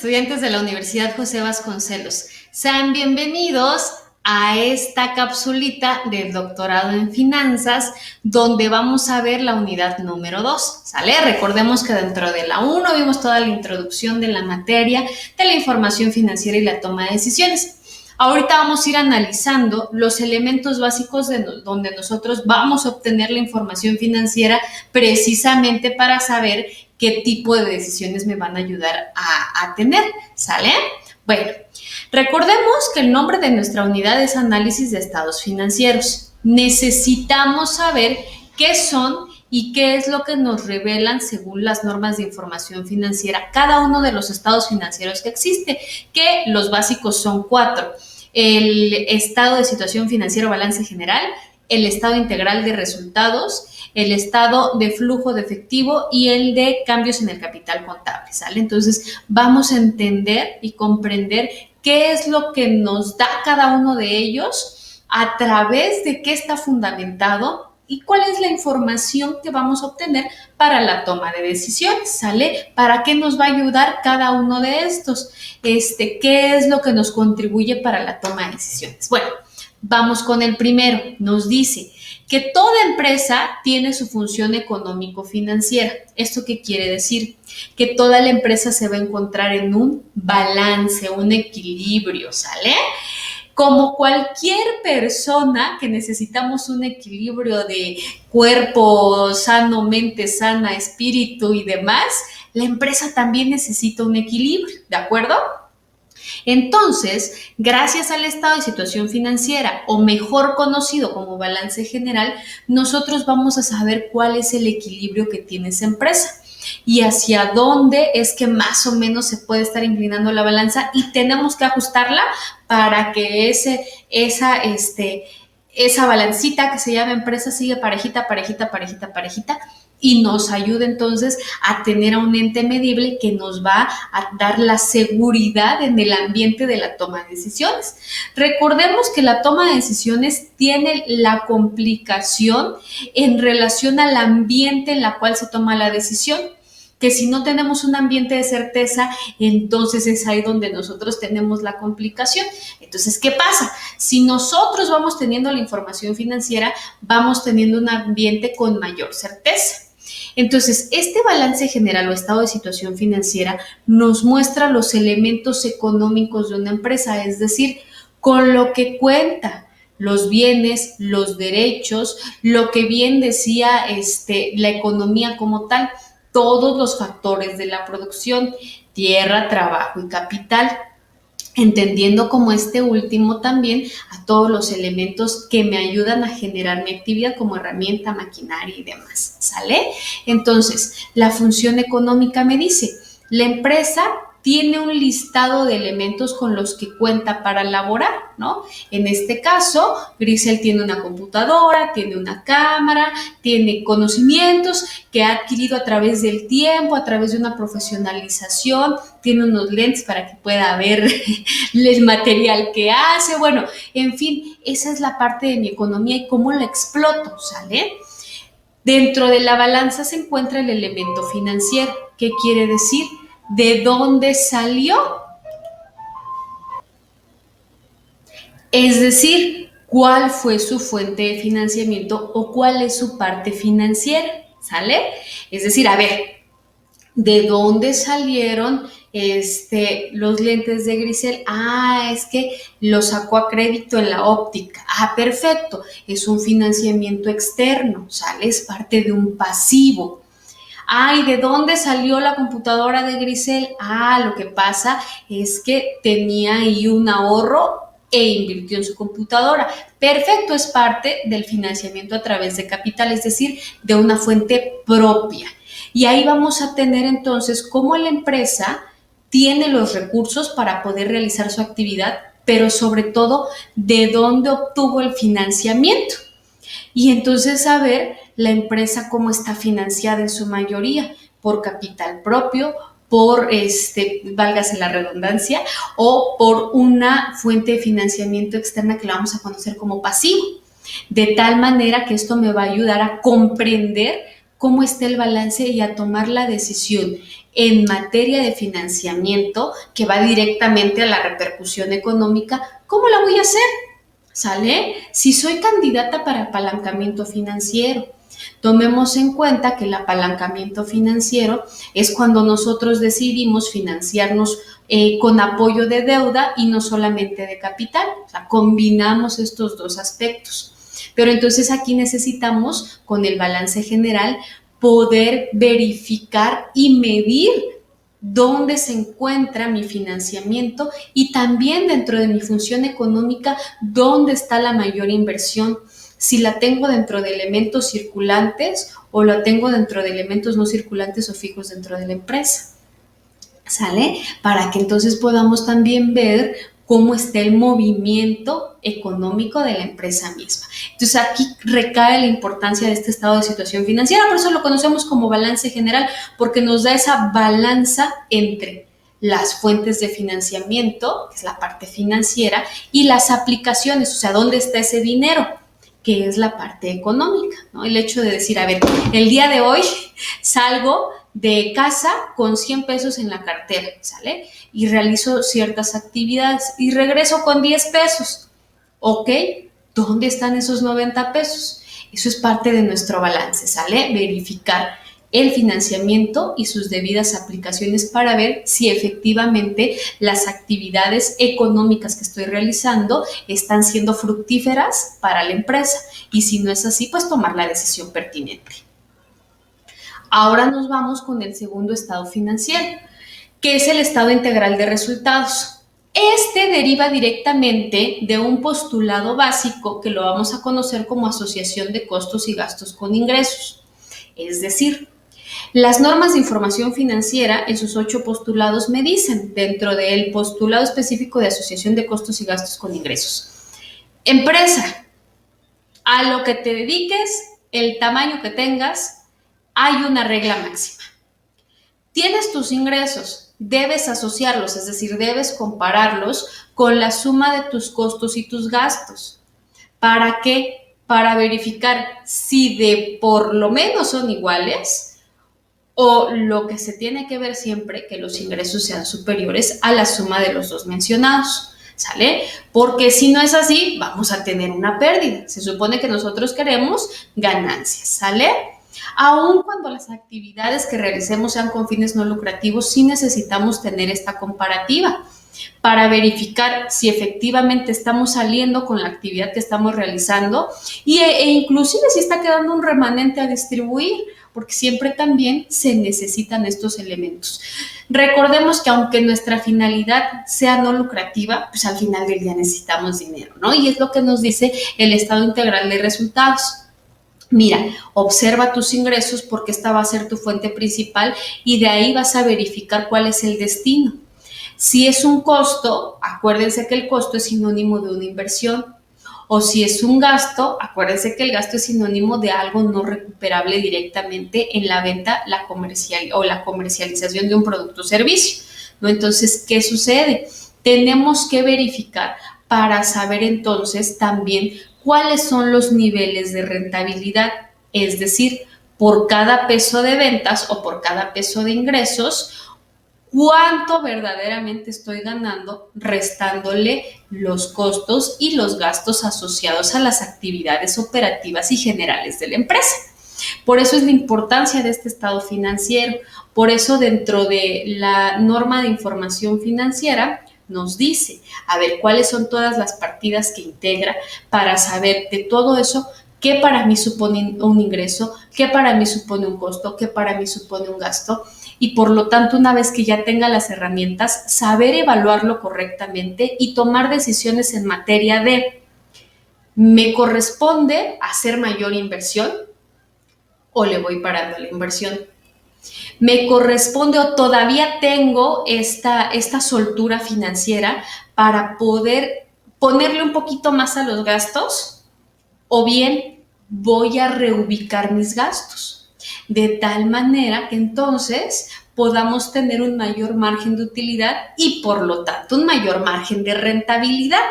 estudiantes de la Universidad José Vasconcelos. Sean bienvenidos a esta capsulita del doctorado en finanzas, donde vamos a ver la unidad número 2, ¿sale? Recordemos que dentro de la 1 vimos toda la introducción de la materia, de la información financiera y la toma de decisiones. Ahorita vamos a ir analizando los elementos básicos donde nosotros vamos a obtener la información financiera precisamente para saber qué tipo de decisiones me van a ayudar a tener, ¿sale? Bueno, recordemos que el nombre de nuestra unidad es análisis de estados financieros. Necesitamos saber qué son y qué es lo que nos revelan según las normas de información financiera cada uno de los estados financieros que existe, que los básicos son 4. El estado de situación financiera o balance general, el estado integral de resultados, el estado de flujo de efectivo y el de cambios en el capital contable, ¿sale? Entonces vamos a entender y comprender qué es lo que nos da cada uno de ellos, a través de qué está fundamentado y cuál es la información que vamos a obtener para la toma de decisiones, ¿sale? ¿Para qué nos va a ayudar cada uno de estos? ¿Qué es lo que nos contribuye para la toma de decisiones? Bueno, vamos con el primero. Nos dice que toda empresa tiene su función económico-financiera. ¿Esto qué quiere decir? Que toda la empresa se va a encontrar en un balance, un equilibrio, ¿sale? Como cualquier persona que necesitamos un equilibrio de cuerpo sano, mente sana, espíritu y demás, la empresa también necesita un equilibrio, ¿de acuerdo? Entonces, gracias al estado de situación financiera, o mejor conocido como balance general, nosotros vamos a saber cuál es el equilibrio que tiene esa empresa y hacia dónde es que más o menos se puede estar inclinando la balanza, y tenemos que ajustarla para que esa balancita que se llama empresa sigue parejita, parejita, parejita, parejita, y nos ayuda entonces a tener a un ente medible que nos va a dar la seguridad en el ambiente de la toma de decisiones. Recordemos que la toma de decisiones tiene la complicación en relación al ambiente en el cual se toma la decisión, que si no tenemos un ambiente de certeza, entonces es ahí donde nosotros tenemos la complicación. Entonces, ¿qué pasa? Si nosotros vamos teniendo la información financiera, vamos teniendo un ambiente con mayor certeza. Entonces, este balance general o estado de situación financiera nos muestra los elementos económicos de una empresa, es decir, con lo que cuenta, los bienes, los derechos, lo que bien decía la economía como tal, todos los factores de la producción, tierra, trabajo y capital, entendiendo como este último también a todos los elementos que me ayudan a generar mi actividad como herramienta, maquinaria y demás, ¿sale? Entonces, la función económica me dice, la empresa tiene un listado de elementos con los que cuenta para laborar, ¿no? En este caso, Grisel tiene una computadora, tiene una cámara, tiene conocimientos que ha adquirido a través del tiempo, a través de una profesionalización, tiene unos lentes para que pueda ver el material que hace, bueno, en fin, esa es la parte de mi economía y cómo la exploto, ¿sale? Dentro de la balanza se encuentra el elemento financiero. ¿Qué quiere decir? ¿De dónde salió? Es decir, ¿cuál fue su fuente de financiamiento o cuál es su parte financiera? ¿Sale? Es decir, a ver, ¿de dónde salieron los lentes de Grisel? Es que lo sacó a crédito en la óptica. Perfecto. Es un financiamiento externo, ¿sale? Es parte de un pasivo. ¿Y de dónde salió la computadora de Grisel? Lo que pasa es que tenía ahí un ahorro e invirtió en su computadora. Perfecto, es parte del financiamiento a través de capital, es decir, de una fuente propia. Y ahí vamos a tener entonces cómo la empresa tiene los recursos para poder realizar su actividad, pero sobre todo, de dónde obtuvo el financiamiento. Y entonces saber la empresa cómo está financiada en su mayoría, por capital propio, por, válgase la redundancia, o por una fuente de financiamiento externa que la vamos a conocer como pasivo. De tal manera que esto me va a ayudar a comprender cómo está el balance y a tomar la decisión en materia de financiamiento que va directamente a la repercusión económica. ¿Cómo la voy a hacer? ¿Sale? Si soy candidata para apalancamiento financiero, tomemos en cuenta que el apalancamiento financiero es cuando nosotros decidimos financiarnos con apoyo de deuda y no solamente de capital. O sea, combinamos estos dos aspectos. Pero entonces aquí necesitamos, con el balance general, poder verificar y medir dónde se encuentra mi financiamiento y también dentro de mi función económica, dónde está la mayor inversión, si la tengo dentro de elementos circulantes o la tengo dentro de elementos no circulantes o fijos dentro de la empresa. ¿Sale? Para que entonces podamos también ver cómo está el movimiento económico de la empresa misma. Entonces aquí recae la importancia de este estado de situación financiera, por eso lo conocemos como balance general, porque nos da esa balanza entre las fuentes de financiamiento, que es la parte financiera, y las aplicaciones, o sea, dónde está ese dinero, que es la parte económica, ¿no? El hecho de decir, a ver, el día de hoy salgo de casa con 100 pesos en la cartera, ¿sale? Y realizo ciertas actividades y regreso con 10 pesos. ¿Ok? ¿Dónde están esos 90 pesos? Eso es parte de nuestro balance, ¿sale? Verificar el financiamiento y sus debidas aplicaciones para ver si efectivamente las actividades económicas que estoy realizando están siendo fructíferas para la empresa. Y si no es así, pues tomar la decisión pertinente. Ahora nos vamos con el segundo estado financiero, que es el estado integral de resultados. Este deriva directamente de un postulado básico que lo vamos a conocer como asociación de costos y gastos con ingresos. Es decir, las normas de información financiera en sus 8 postulados me dicen, dentro del postulado específico de asociación de costos y gastos con ingresos, empresa, a lo que te dediques, el tamaño que tengas, hay una regla máxima. Tienes tus ingresos, debes asociarlos, es decir, debes compararlos con la suma de tus costos y tus gastos. ¿Para qué? Para verificar si de por lo menos son iguales o lo que se tiene que ver siempre, que los ingresos sean superiores a la suma de los dos mencionados. ¿Sale? Porque si no es así, vamos a tener una pérdida. Se supone que nosotros queremos ganancias, ¿sale? Aun cuando las actividades que realicemos sean con fines no lucrativos, sí necesitamos tener esta comparativa para verificar si efectivamente estamos saliendo con la actividad que estamos realizando e inclusive si está quedando un remanente a distribuir, porque siempre también se necesitan estos elementos. Recordemos que aunque nuestra finalidad sea no lucrativa, pues al final del día necesitamos dinero, ¿no? Y es lo que nos dice el estado integral de resultados. Mira, observa tus ingresos porque esta va a ser tu fuente principal y de ahí vas a verificar cuál es el destino. Si es un costo, acuérdense que el costo es sinónimo de una inversión. O si es un gasto, acuérdense que el gasto es sinónimo de algo no recuperable directamente en la venta la comercialización de un producto o servicio, ¿no? Entonces, ¿qué sucede? Tenemos que verificar para saber entonces también cuáles son los niveles de rentabilidad, es decir, por cada peso de ventas o por cada peso de ingresos, cuánto verdaderamente estoy ganando restándole los costos y los gastos asociados a las actividades operativas y generales de la empresa. Por eso es la importancia de este estado financiero. Por eso dentro de la norma de información financiera nos dice, a ver, cuáles son todas las partidas que integra para saber de todo eso qué para mí supone un ingreso, qué para mí supone un costo, qué para mí supone un gasto. Y por lo tanto, una vez que ya tenga las herramientas, saber evaluarlo correctamente y tomar decisiones en materia de, ¿me corresponde hacer mayor inversión o le voy parando la inversión? ¿Me corresponde o todavía tengo esta soltura financiera para poder ponerle un poquito más a los gastos? ¿O bien voy a reubicar mis gastos? De tal manera que entonces podamos tener un mayor margen de utilidad y por lo tanto un mayor margen de rentabilidad.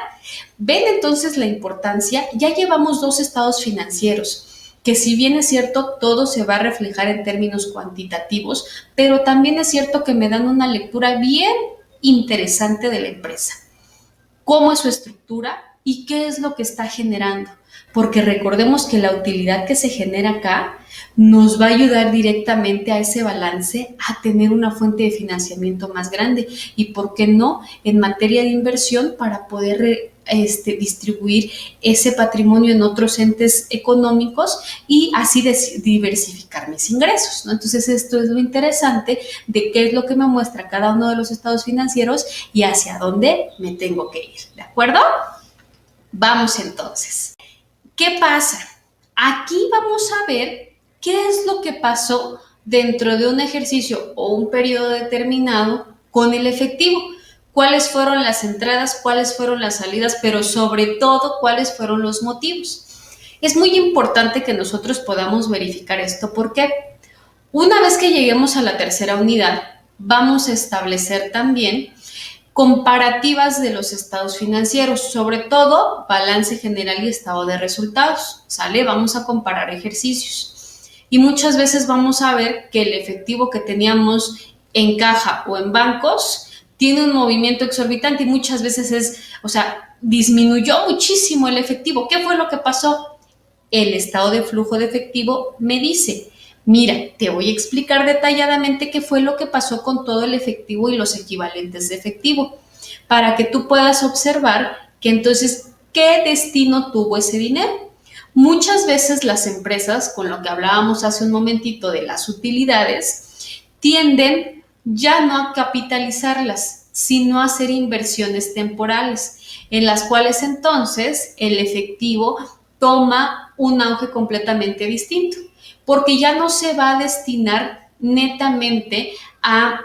¿Ven entonces la importancia? Ya llevamos 2 estados financieros. que si bien es cierto, todo se va a reflejar en términos cuantitativos, pero también es cierto que me dan una lectura bien interesante de la empresa. Cómo es su estructura y qué es lo que está generando. Porque recordemos que la utilidad que se genera acá nos va a ayudar directamente a ese balance, a tener una fuente de financiamiento más grande y, ¿por qué no?, en materia de inversión para poder distribuir ese patrimonio en otros entes económicos y así diversificar mis ingresos, ¿no? Entonces, esto es lo interesante de qué es lo que me muestra cada uno de los estados financieros y hacia dónde me tengo que ir, ¿de acuerdo? Vamos entonces. ¿Qué pasa? Aquí vamos a ver qué es lo que pasó dentro de un ejercicio o un periodo determinado con el efectivo. Cuáles fueron las entradas, cuáles fueron las salidas, pero sobre todo cuáles fueron los motivos. Es muy importante que nosotros podamos verificar esto porque una vez que lleguemos a la tercera unidad, vamos a establecer también comparativas de los estados financieros, sobre todo balance general y estado de resultados, ¿sale? Vamos a comparar ejercicios y muchas veces vamos a ver que el efectivo que teníamos en caja o en bancos tiene un movimiento exorbitante y muchas veces disminuyó muchísimo el efectivo. ¿Qué fue lo que pasó? El estado de flujo de efectivo me dice, mira, te voy a explicar detalladamente qué fue lo que pasó con todo el efectivo y los equivalentes de efectivo, para que tú puedas observar que entonces, ¿qué destino tuvo ese dinero? Muchas veces las empresas, con lo que hablábamos hace un momentito de las utilidades, tienden ya no a capitalizarlas, sino a hacer inversiones temporales, en las cuales entonces el efectivo toma un auge completamente distinto, porque ya no se va a destinar netamente a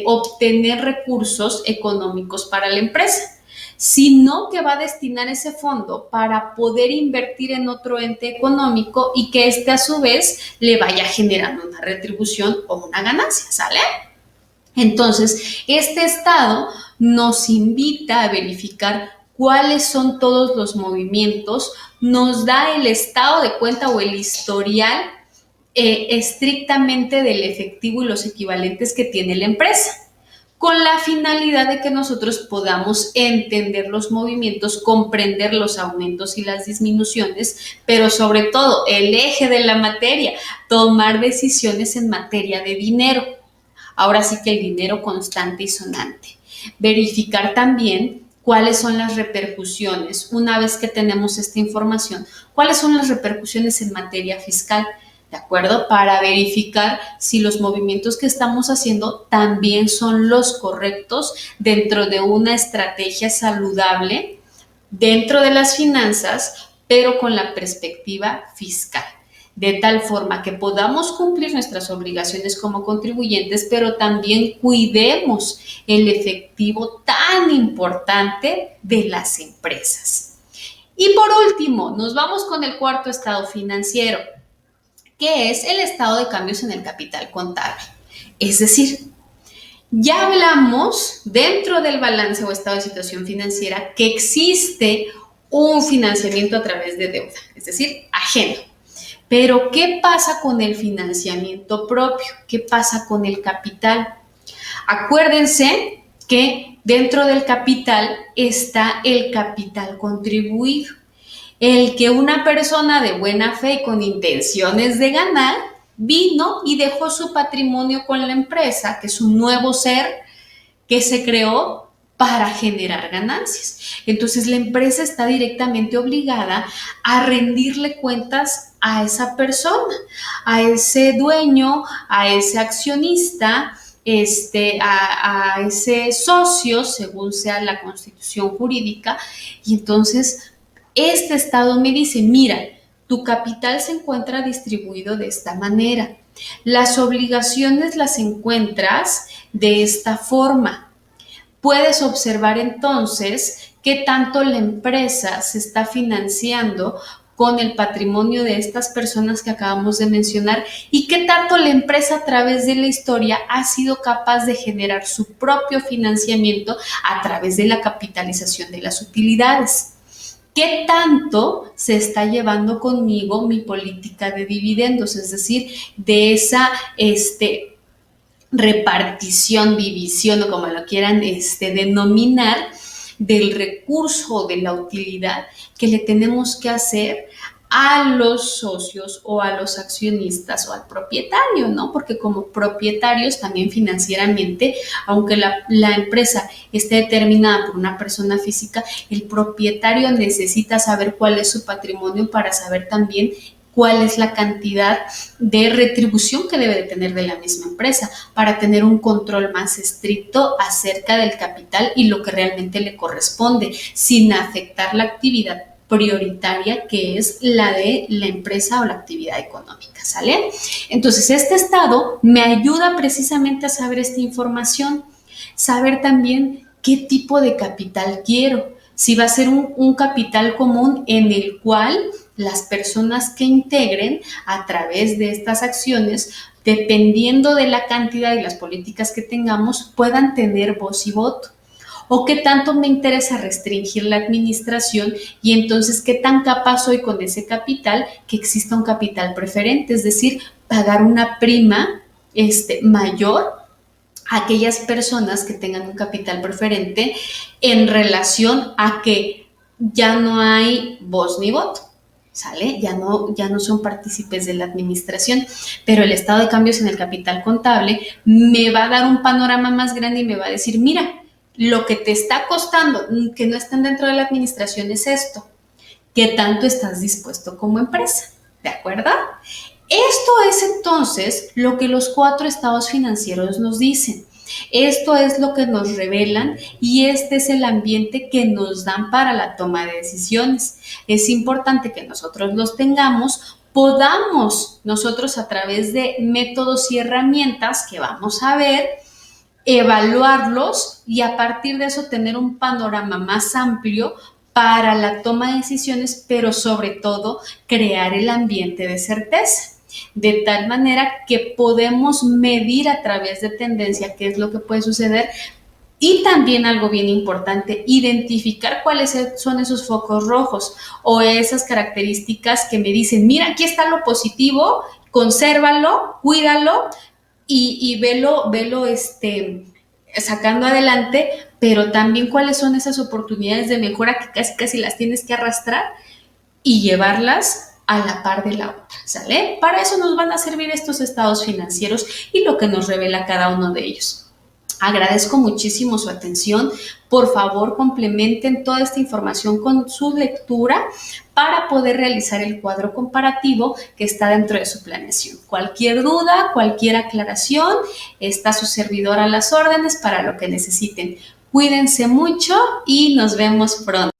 obtener recursos económicos para la empresa, sino que va a destinar ese fondo para poder invertir en otro ente económico y que a su vez le vaya generando una retribución o una ganancia, ¿sale? Entonces, este estado nos invita a verificar cuáles son todos los movimientos, nos da el estado de cuenta o el historial estrictamente del efectivo y los equivalentes que tiene la empresa, con la finalidad de que nosotros podamos entender los movimientos, comprender los aumentos y las disminuciones, pero sobre todo el eje de la materia, tomar decisiones en materia de dinero. Ahora sí que el dinero constante y sonante. Verificar también cuáles son las repercusiones, una vez que tenemos esta información, cuáles son las repercusiones en materia fiscal, ¿de acuerdo? Para verificar si los movimientos que estamos haciendo también son los correctos dentro de una estrategia saludable, dentro de las finanzas, pero con la perspectiva fiscal, de tal forma que podamos cumplir nuestras obligaciones como contribuyentes, pero también cuidemos el efectivo tan importante de las empresas. Y por último, nos vamos con el cuarto estado financiero, que es el estado de cambios en el capital contable. Es decir, ya hablamos dentro del balance o estado de situación financiera que existe un financiamiento a través de deuda, es decir, ajeno. Pero, ¿qué pasa con el financiamiento propio? ¿Qué pasa con el capital? Acuérdense que dentro del capital está el capital contribuido, el que una persona de buena fe y con intenciones de ganar vino y dejó su patrimonio con la empresa, que es un nuevo ser que se creó para generar ganancias. Entonces, la empresa está directamente obligada a rendirle cuentas a esa persona, a ese dueño, a ese accionista, a ese socio, según sea la constitución jurídica. Y entonces, este estado me dice, mira, tu capital se encuentra distribuido de esta manera. Las obligaciones las encuentras de esta forma. Puedes observar entonces qué tanto la empresa se está financiando con el patrimonio de estas personas que acabamos de mencionar y qué tanto la empresa a través de la historia ha sido capaz de generar su propio financiamiento a través de la capitalización de las utilidades. ¿Qué tanto se está llevando conmigo mi política de dividendos? Es decir, de esa repartición, división o como lo quieran denominar, del recurso o de la utilidad que le tenemos que hacer a los socios o a los accionistas o al propietario, ¿no? Porque como propietarios también financieramente, aunque la empresa esté determinada por una persona física, el propietario necesita saber cuál es su patrimonio para saber también cuál es la cantidad de retribución que debe de tener de la misma empresa para tener un control más estricto acerca del capital y lo que realmente le corresponde, sin afectar la actividad prioritaria que es la de la empresa o la actividad económica, ¿sale? Entonces, este estado me ayuda precisamente a saber esta información, saber también qué tipo de capital quiero, si va a ser un capital común en el cual las personas que integren a través de estas acciones, dependiendo de la cantidad y las políticas que tengamos, puedan tener voz y voto. O qué tanto me interesa restringir la administración y entonces qué tan capaz soy con ese capital que exista un capital preferente, es decir, pagar una prima mayor a aquellas personas que tengan un capital preferente en relación a que ya no hay voz ni voto. ¿Sale? Ya no son partícipes de la administración, pero el estado de cambios en el capital contable me va a dar un panorama más grande y me va a decir, mira, lo que te está costando que no estén dentro de la administración es esto. ¿Qué tanto estás dispuesto como empresa? ¿De acuerdo? Esto es entonces lo que los 4 estados financieros nos dicen. Esto es lo que nos revelan y este es el ambiente que nos dan para la toma de decisiones. Es importante que nosotros los tengamos, podamos nosotros a través de métodos y herramientas que vamos a ver, evaluarlos y a partir de eso tener un panorama más amplio para la toma de decisiones, pero sobre todo crear el ambiente de certeza, de tal manera que podemos medir a través de tendencia qué es lo que puede suceder y también algo bien importante, identificar cuáles son esos focos rojos o esas características que me dicen, mira, aquí está lo positivo, consérvalo, cuídalo y velo sacando adelante, pero también cuáles son esas oportunidades de mejora que casi las tienes que arrastrar y llevarlas a la par de la otra, ¿sale? Para eso nos van a servir estos estados financieros y lo que nos revela cada uno de ellos. Agradezco muchísimo su atención. Por favor, complementen toda esta información con su lectura para poder realizar el cuadro comparativo que está dentro de su planeación. Cualquier duda, cualquier aclaración, está su servidor a las órdenes para lo que necesiten. Cuídense mucho y nos vemos pronto.